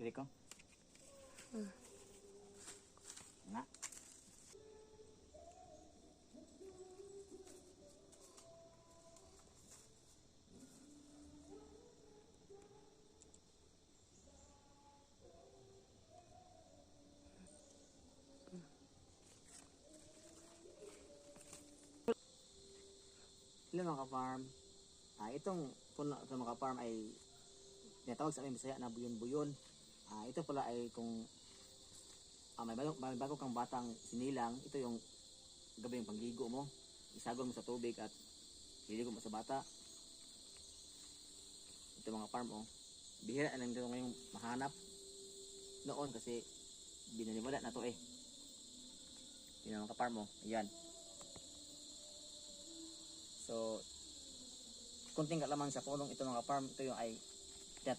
Dili ko. Na. Hello mga ka-farm. Itong puno sa mga farm ay tinatawag sa aming Bisaya na buyon-buyon. Ito pala ay kung may bago kang batang sinilang, ito yung gabi yung pangligo mo. Isagol mo sa tubig at liligo mo sa bata. Ito mga farm bihira na lang dito ngayong mahanap noon kasi binaliwala na to eh. Yun mga ka-farm ayan. So, kunting kalaman sa pulong ito mga farm, ito yung ay